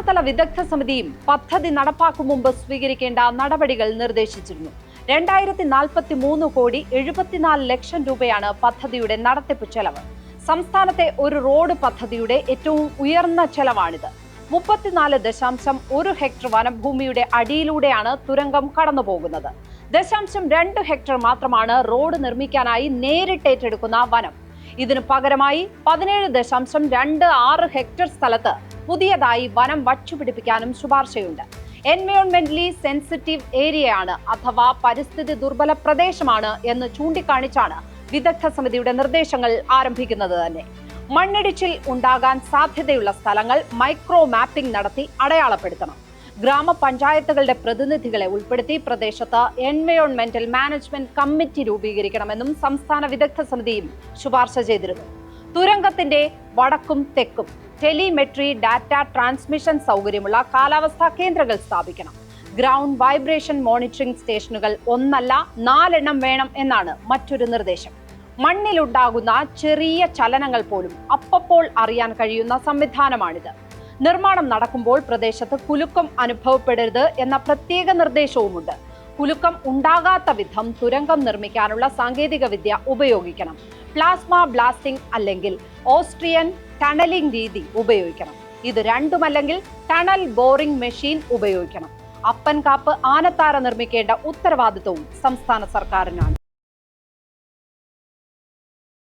സംസ്ഥാനതല വിദഗ്ധ സമിതിയും പദ്ധതി നടപ്പാക്കും മുമ്പ് സ്വീകരിക്കേണ്ട നടപടികൾ നിർദ്ദേശിച്ചിരുന്നു. 2043 കോടി 74 ലക്ഷം രൂപയാണ് പദ്ധതിയുടെ നടത്തിപ്പ് ചെലവ്. സംസ്ഥാനത്തെ ഒരു റോഡ് പദ്ധതിയുടെ ഏറ്റവും ഉയർന്ന ചെലവാണിത്. 34.1 ഹെക്ടർ വനഭൂമിയുടെ അടിയിലൂടെയാണ് തുരങ്കം കടന്നുപോകുന്നത്. 0.2 ഹെക്ടർ മാത്രമാണ് റോഡ് നിർമ്മിക്കാനായി നേരിട്ട് ഏറ്റെടുക്കുന്ന വനം. ഇതിനു പകരമായി 17.26 ഹെക്ടർ സ്ഥലത്ത് പുതിയതായി വനം വച്ചുപിടിപ്പിക്കാനും ശുപാർശയുണ്ട്. എൻവയോൺമെന്റലി സെൻസിറ്റീവ് ഏരിയയാണ് അഥവാ പരിസ്ഥിതി ദുർബല പ്രദേശമാണ് എന്ന് ചൂണ്ടിക്കാണിച്ചാണ് വിദഗ്ധ സമിതിയുടെ നിർദ്ദേശങ്ങൾ ആരംഭിക്കുന്നത് തന്നെ. മണ്ണിടിച്ചിൽ ഉണ്ടാകാൻ സാധ്യതയുള്ള സ്ഥലങ്ങൾ മൈക്രോ മാപ്പിംഗ് നടത്തി അടയാളപ്പെടുത്തണം. ഗ്രാമപഞ്ചായത്തുകളുടെ പ്രതിനിധികളെ ഉൾപ്പെടുത്തി പ്രദേശത്ത് എൻവയോൺമെന്റൽ മാനേജ്മെന്റ് കമ്മിറ്റി രൂപീകരിക്കണമെന്നും സംസ്ഥാന വിദഗ്ധ സമിതിയും ശുപാർശ ചെയ്തിരുന്നു. തുരങ്കത്തിന്റെ വടക്കും തെക്കും ടെലിമെട്രി ഡാറ്റ ട്രാൻസ്മിഷൻ സൗകര്യമുള്ള കാലാവസ്ഥാ കേന്ദ്രങ്ങൾ സ്ഥാപിക്കണം. ഗ്രൗണ്ട് വൈബ്രേഷൻ മോണിറ്ററിംഗ് സ്റ്റേഷനുകൾ 1 അല്ല 4 വേണം എന്നാണ് മറ്റൊരു നിർദ്ദേശം. മണ്ണിലുണ്ടാകുന്ന ചെറിയ ചലനങ്ങൾ പോലും അപ്പോൾ അറിയാൻ കഴിയുന്ന സംവിധാനമാണിത്. നിർമ്മാണം നടക്കുമ്പോൾ പ്രദേശത്ത് കുലുക്കം അനുഭവപ്പെടരുത് എന്ന പ്രത്യേക നിർദ്ദേശവുമുണ്ട്. കുലുക്കം ഉണ്ടാകാത്ത വിധം തുരങ്കം നിർമ്മിക്കാനുള്ള സാങ്കേതിക വിദ്യ ഉപയോഗിക്കണം. പ്ലാസ്മ ബ്ലാസ്റ്റിംഗ് അല്ലെങ്കിൽ ഓസ്ട്രിയൻ ടണലിംഗ് രീതി ഉപയോഗിക്കണം. ഇത് രണ്ടുമല്ലെങ്കിൽ ടണൽ ബോറിംഗ് മെഷീൻ ഉപയോഗിക്കണം. അപ്പൻ കാപ്പ് ആനത്താര നിർമ്മിക്കേണ്ട ഉത്തരവാദിത്വവും സംസ്ഥാന സർക്കാരിനാണ്.